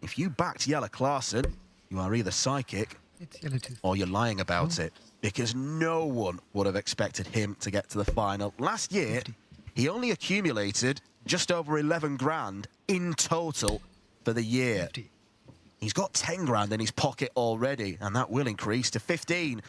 if you backed Jelle Klassen, you are either psychic It's yellow to or you're lying about it, because no one would have expected him to get to the final. Last year, 50. he only accumulated just over 11 grand in total for the year. 50. He's got 10 grand in his pocket already, and that will increase to 15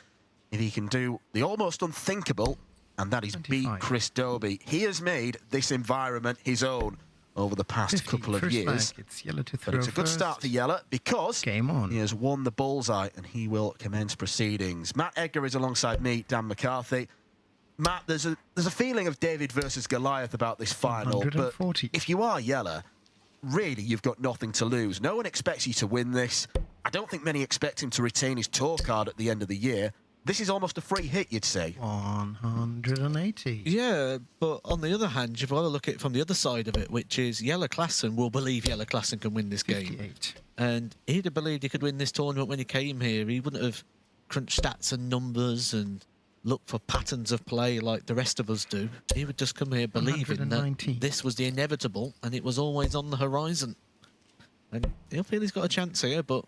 if he can do the almost unthinkable, and that is 25. beat Chris Dobey. He has made this environment his own over the past 50. couple of First years. flag. It's yellow to But throw it's a good first. start for Jelle because Game on. he has won the bullseye and he will commence proceedings. Matt Edgar is alongside me, Dan McCarthy. Matt, there's a feeling of David versus Goliath about this final, but 140. if you are Jelle, really you've got nothing to lose. No one expects you to win this. I don't think many expect him to retain his tour card at the end of the year. This is almost a free hit, you'd say. 180. Yeah, but on the other hand, you've got to look at it from the other side of it, which is Jelle Klassen will believe Jelle Klassen can win this game. 58. And he'd have believed he could win this tournament when he came here. He wouldn't have crunched stats and numbers and looked for patterns of play like the rest of us do. He would just come here believing that 119. this was the inevitable and it was always on the horizon. And he'll feel he's got a chance here, but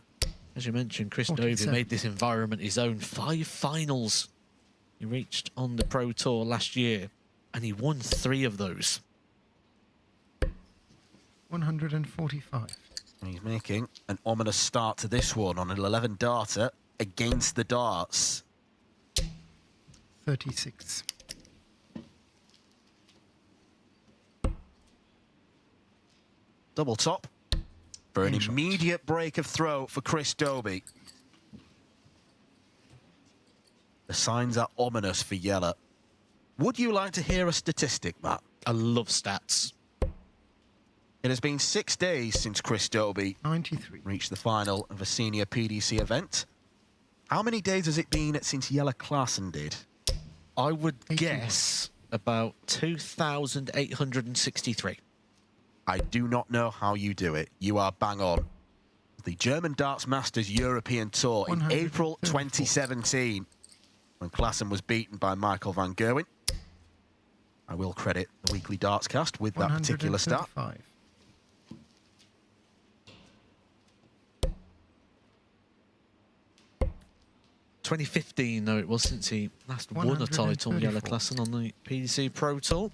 as you mentioned, Chris Dobey 47. made this environment his own. 5 finals he reached on the Pro Tour last year, and he won 3 of those. 145. And he's making an ominous start to this one on an 11 darter against the darts. 36. Double top for an Game shot. immediate break of throw for Chris Dobey. The signs are ominous for Jelle. Would you like to hear a statistic, Matt? I love stats. It has been 6 days since Chris Dobey 93. reached the final of a senior PDC event. How many days has it been since Jelle Klassen did? I would 81. guess about 2,863. I do not know how you do it. You are bang on. The German Darts Masters European Tour in April 134. 2017, when Klassen was beaten by Michael van Gerwen. I will credit the Weekly Darts Cast with that particular stat. 135. 2015, though, it was since he last won a title, Jelle 134. Klassen, on the PDC Pro Tour.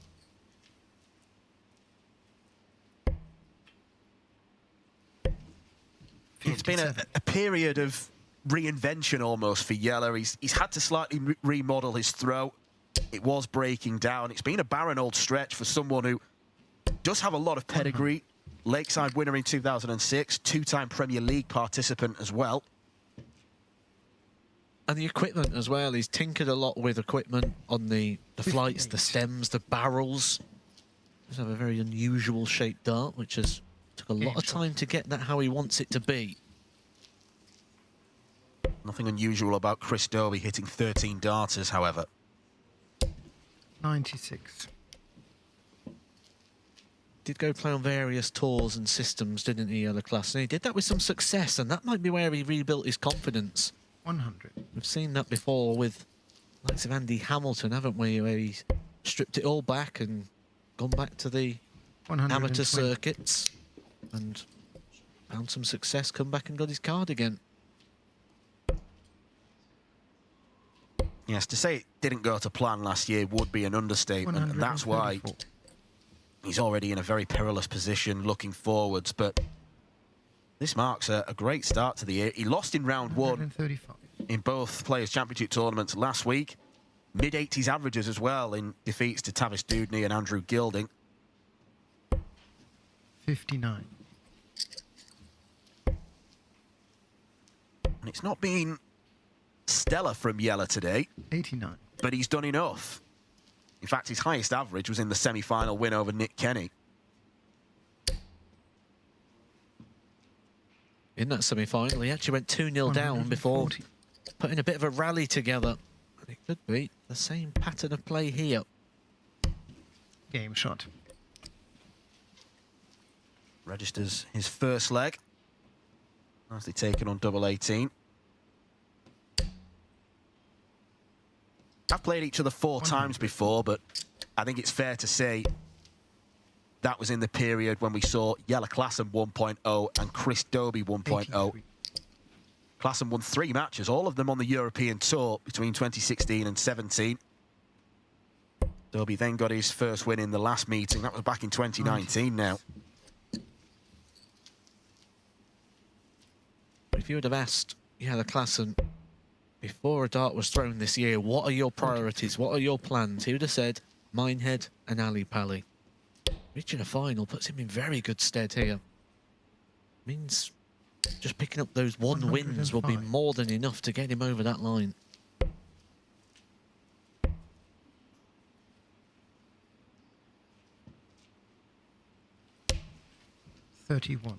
It's been a period of reinvention almost for Jelle. He's had to slightly remodel his throw. It was breaking down. It's been a barren old stretch for someone who does have a lot of pedigree. Lakeside winner in 2006, 2-time Premier League participant as well. And the equipment as well. He's tinkered a lot with equipment on the flights, the 58. stems, the barrels. He's have a very unusual shaped dart, which has took a lot of time to get that how he wants it to be. Nothing unusual about Chris Dobey hitting 13 darters, however. 96. Did go play on various tours and systems, didn't he, Jelle Klassen? He did that with some success, and that might be where he rebuilt his confidence. 100. We've seen that before with the likes of Andy Hamilton, haven't we, where he's stripped it all back and gone back to the 120. amateur circuits and found some success, come back and got his card again. Yes, to say it didn't go to plan last year would be an understatement, and that's why 134. he's already in a very perilous position looking forwards. But this marks a great start to the year. He lost in round 1 135. in both Players' Championship tournaments last week. Mid-80s averages as well in defeats to Tavis Dudney and Andrew Gilding. 59. And it's not been stellar from Jelle today, 89. but he's done enough. In fact, his highest average was in the semi-final win over Nick Kenny. In that semi-final, he actually went 2-0 down before 140. putting a bit of a rally together. And it could be the same pattern of play here. Game shot. Registers his first leg. Nicely taken on double 18. I've played each other 4 times before, but I think it's fair to say that was in the period when we saw Jelle Klassen 1.0 and Chris Dobey 1.0. 83. Klassen won 3 matches, all of them on the European Tour between 2016 and 17. Dobey then got his first win in the last meeting. That was back in 2019 now. If you would have asked Jelle Klassen before a dart was thrown this year, what are your priorities? What are your plans? He would have said Minehead and Ali Pali. Reaching a final puts him in very good stead here. Means just picking up those 1 wins will be 105. more than enough to get him over that line. $31.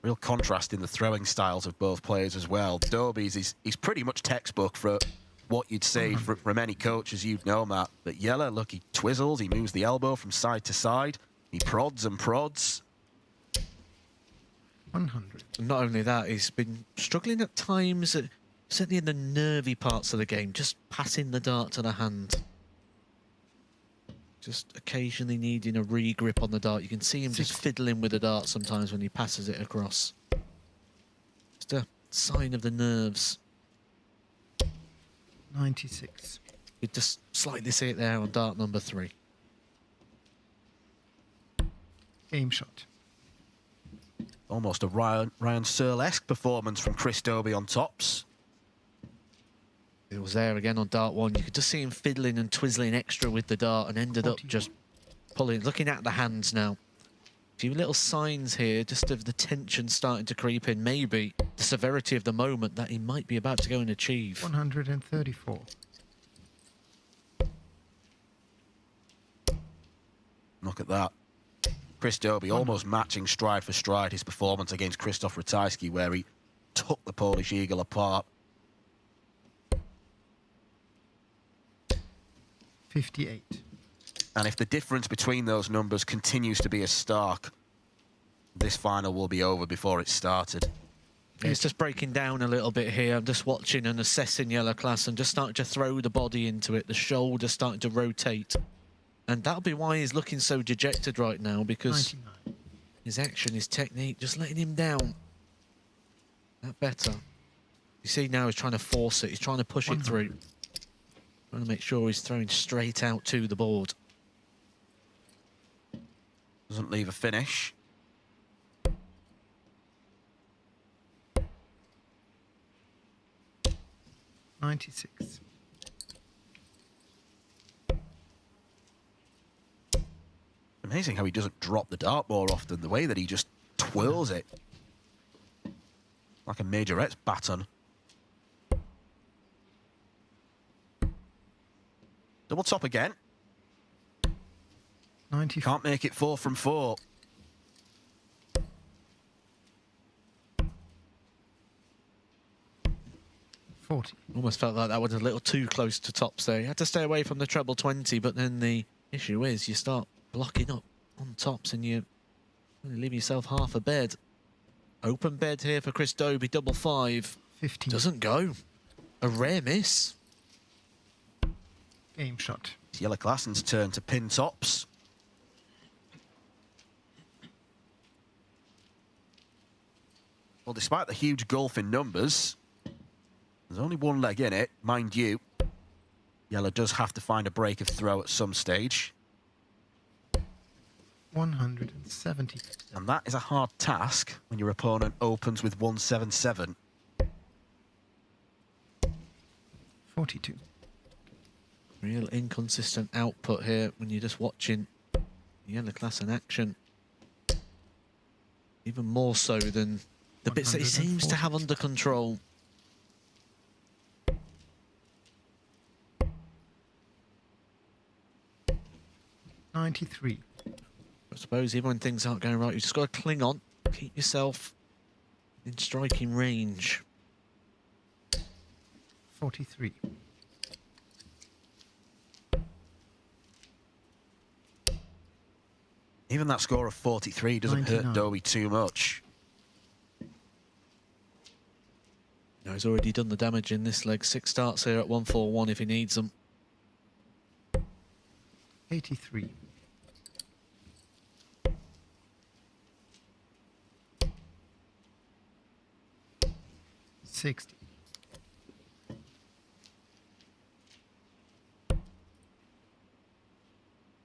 Real contrast in the throwing styles of both players as well. Dobey's he's pretty much textbook for what you'd say from any coach, as you'd know, Matt. But Jelle, look, he twizzles, he moves the elbow from side to side, he prods and prods. 100. And not only that, he's been struggling at times, certainly in the nervy parts of the game, just passing the dart to the hand. Just occasionally needing a re-grip on the dart. You can see him just 60. fiddling with the dart sometimes when he passes it across. Just a sign of the nerves. 96. You just slightly see it there on dart number 3. Game shot. Almost a Ryan Searle-esque performance from Chris Dobey on tops. It was there again on dart 1. You could just see him fiddling and twizzling extra with the dart and ended up 41. just pulling, looking at the hands now. A few little signs here just of the tension starting to creep in. Maybe the severity of the moment that he might be about to go and achieve. 134. Look at that. Chris Dobey almost matching stride for stride his performance against Krzysztof Ratajski, where he took the Polish Eagle apart. 58. And if the difference between those numbers continues to be as stark, this final will be over before it started. Yeah, it's just breaking down a little bit here. I'm just watching and assessing Jelle Klassen, just starting to throw the body into it, the shoulder starting to rotate. And that'll be why he's looking so dejected right now, because 99. his action, his technique, just letting him down. That better. You see now he's trying to force it. He's trying to push it 100. through. Trying to make sure he's throwing straight out to the board. Doesn't leave a finish. $96. Amazing how he doesn't drop the dart more often. The way that he just twirls it. Like a majorette's baton. Double top again. 94. Can't make it 4 from 4. $40. Almost felt like that was a little too close to tops there. You had to stay away from the treble 20, but then the issue is you start blocking up on tops and you leave yourself half a bed. Open bed here for Chris Dobey, double 5. 15. Doesn't go. A rare miss. Game shot. It's Jelle Klassen's turn to pin tops. Well, despite the huge gulf in numbers, there's only one leg in it, mind you. Jelle does have to find a break of throw at some stage. 170. And that is a hard task when your opponent opens with 177. 42. Real inconsistent output here when you're just watching Jelle Klassen action. Even more so than the bits that he seems to have under control. $93. I suppose even when things aren't going right, you just got to cling on, keep yourself in striking range. 43. Even that score of 43 doesn't 99. hurt Dobey too much. No, he's already done the damage in this leg. 6 starts here at 141 if he needs them. 83. 60.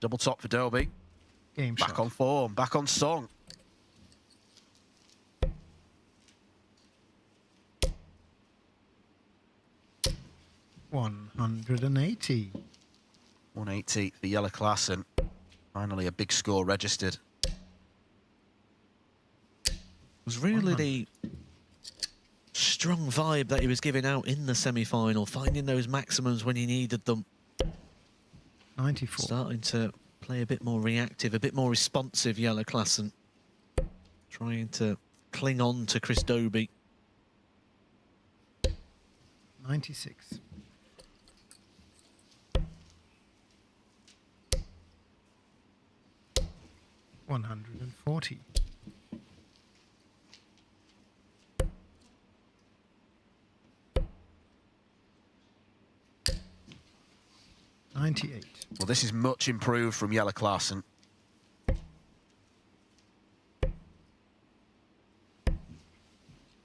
Double top for Dobey. Game Back shot. on form, back on song. 180. 180 for Jelle Klassen. Finally, a big score registered. It was really the strong vibe that he was giving out in the semi-final, finding those maximums when he needed them. 94. Starting to play a bit more reactive, a bit more responsive, Jelle Klassen. Trying to cling on to Chris Dobey. 96. 140. 98. Well, this is much improved from Jelle Klassen.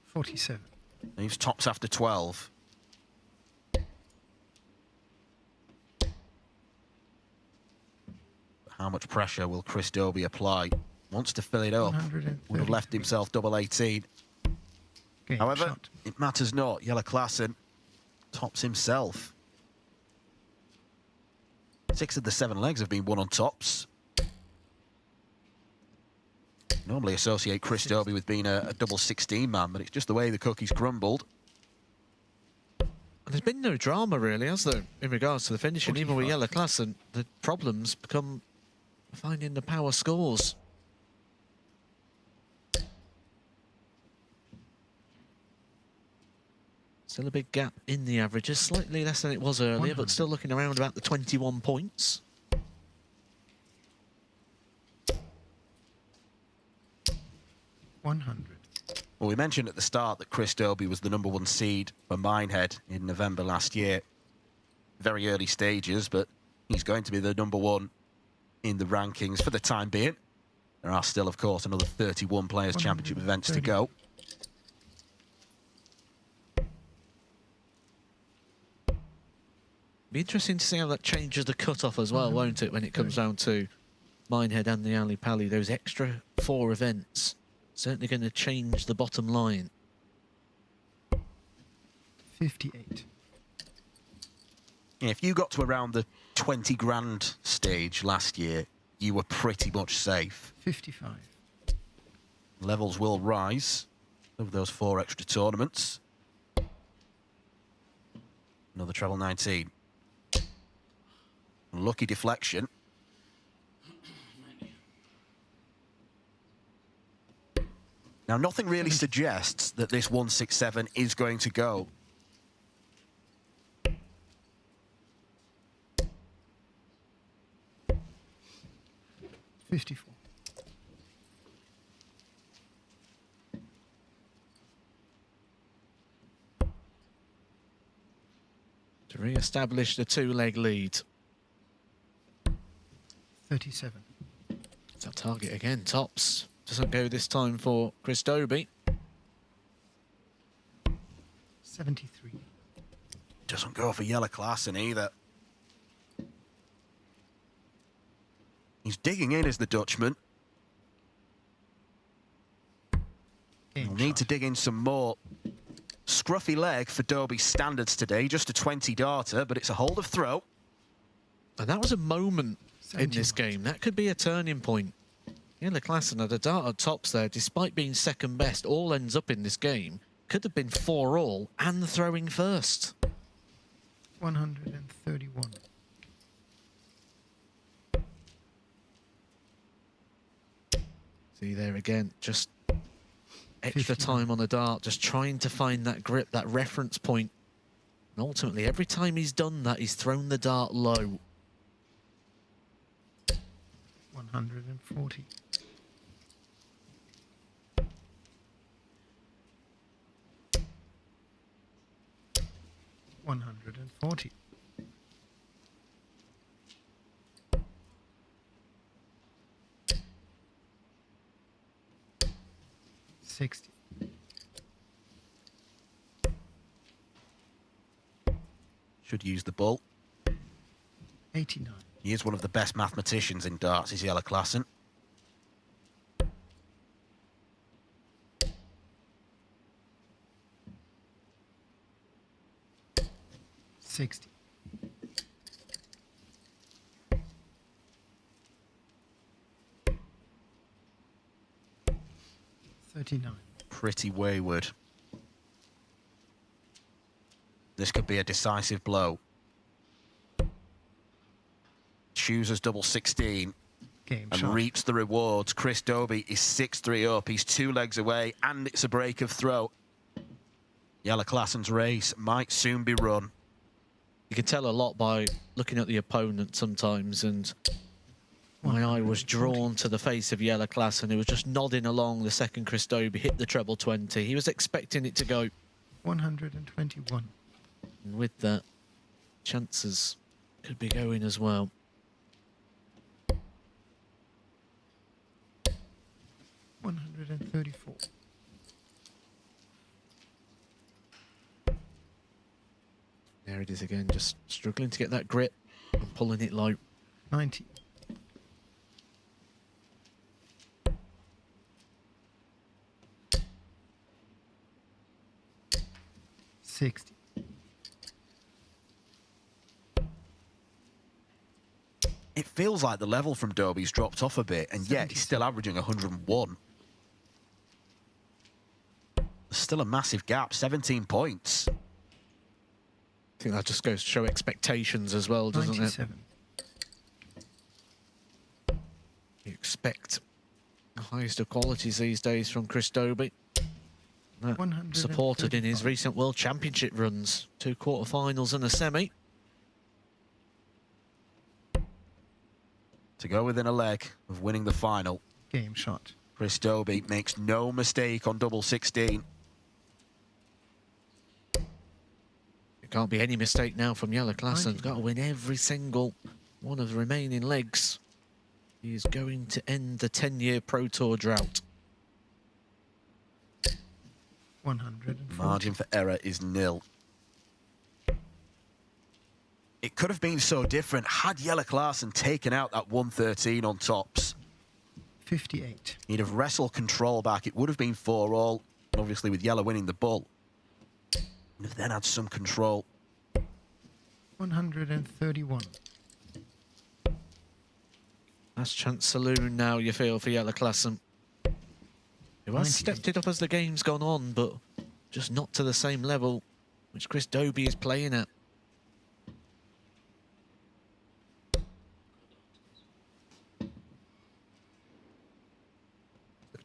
47. Leaves tops after 12. How much pressure will Chris Dobey apply? Wants to fill it up. Would have left 133. himself double 18. Game However, shot. it matters not. Jelle Klassen tops himself. 6 of the 7 legs have been won on tops. Normally associate Chris Dobey with being a double 16 man, but it's just the way the cookie's crumbled. There's been no drama really, has there, in regards to the finishing? Even with 45. Jelle Klassen, the problems become finding the power scores. Still a big gap in the averages, slightly less than it was earlier, 100. but still looking around about the 21 points. $100. Well, we mentioned at the start that Chris Dobey was the #1 seed for Minehead in November last year. Very early stages, but he's going to be the #1 in the rankings for the time being. There are still, of course, another 31 Players' Championship events to 130. go. Be interesting to see how that changes the cut-off as well, won't it, when it comes down to Minehead and the Ali Pali. Those extra 4 events certainly going to change the bottom line. 58. Yeah, if you got to around the 20 grand stage last year, you were pretty much safe. 55. Levels will rise over those 4 extra tournaments. Another treble 19. Lucky deflection. Now, nothing really suggests that this 167 is going to go. $54. To re-establish the 2-leg lead. 37. It's our target again, tops. Doesn't go this time for Chris Dobey. 73. Doesn't go for Jelle Klassen either. He's digging in as the Dutchman. Game He'll need shot. to dig in some more. Scruffy leg for Dobey's standards today. Just a 20 darter, but it's a hold of throw. And that was a moment in this 71. game. That could be a turning point. Jelle Klassen had a dart at tops there, despite being second best. All ends up in this game. Could have been 4-all and throwing first. 131. See there again, just extra 59. time on the dart, just trying to find that grip, that reference point. And ultimately, every time he's done that, he's thrown the dart low. 140. 140. 60. Should use the bull. 89. He is one of the best mathematicians in darts, is Jelle Klassen. 60. 39. Pretty wayward. This could be a decisive blow. Chooses double 16 Game and shot. reaps the rewards. Chris Dobey is 6-3 up. He's 2 legs away, and it's a break of throw. Jelle Klassen's race might soon be run. You can tell a lot by looking at the opponent sometimes, and my eye was drawn to the face of Jelle Klassen, who was just nodding along the second Chris Dobey hit the treble 20. He was expecting it to go. 121. And with that, chances could be going as well. $134. There it is again, just struggling to get that grip and pulling it low. 90. 60. It feels like the level from Dobey's dropped off a bit, and yet he's still averaging 101. There's still a massive gap, 17 points. I think that just goes to show expectations as well, doesn't 97. it? You expect the highest of qualities these days from Chris Dobey. That supported in his 135. recent World Championship runs. 2 quarterfinals and a semi. To go within a leg of winning the final. Game shot. Chris Dobey makes no mistake on double 16. It can't be any mistake now from Jelle Klassen. He's got to win every single one of the remaining legs. He is going to end the 10-year Pro Tour drought. 140. Margin for error is 0. It could have been so different had Jelle Klassen taken out that 113 on tops. 58. He'd have wrestled control back. It would have been 4-all, obviously with Jelle winning the bull. And have then had some control. 131. That's chance saloon now, you feel, for Jelle Klassen. Who has 98. stepped it up as the game's gone on, but just not to the same level which Chris Dobey is playing at.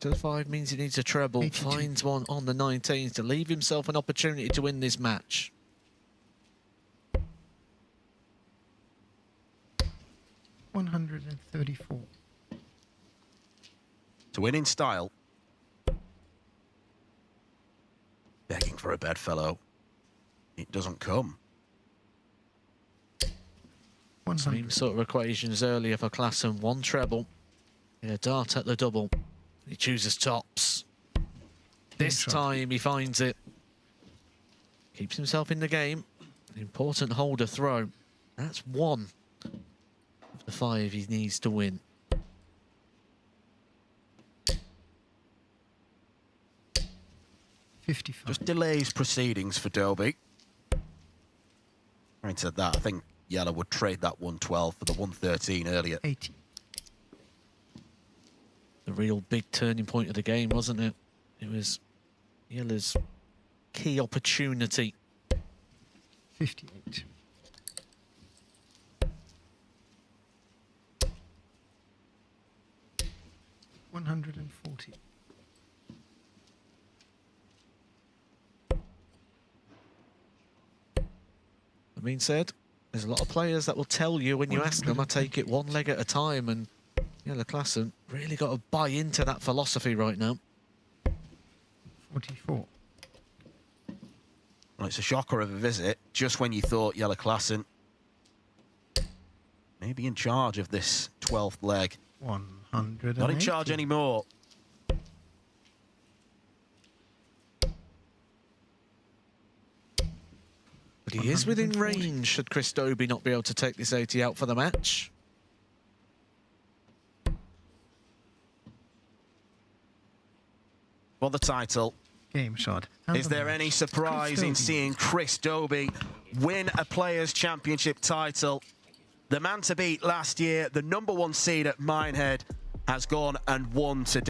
To the 5 means he needs a treble. 82. Finds one on the 19th to leave himself an opportunity to win this match. 134. To win in style. Begging for a bedfellow. It doesn't come. 100. Same sort of equations earlier for Klassen. 1 treble. In a dart at the double. He chooses tops. This shot. time he finds it. Keeps himself in the game. An important holder throw. That's 1 of the 5 he needs to win. Just delays proceedings for Dobey. Having said that, I think Jelle would trade that 112 for the 113 earlier. 80. The real big turning point of the game, wasn't it? It was Jelle's key opportunity. 58. $140. That being said, there's a lot of players that will tell you when you ask them, I take it 1 leg at a time, and Jelle Klassen really got to buy into that philosophy right now. 44. Well, it's a shocker of a visit, just when you thought Jelle Klassen may be in charge of this 12th leg. 100. Not in charge anymore. He is within 140. range should Chris Dobey not be able to take this 80 out for the match. For the title. Game shot. And Is the there match. any surprise in Dobey. seeing Chris Dobey win a Players' Championship title? The man to beat last year, the #1 seed at Minehead, has gone and won today.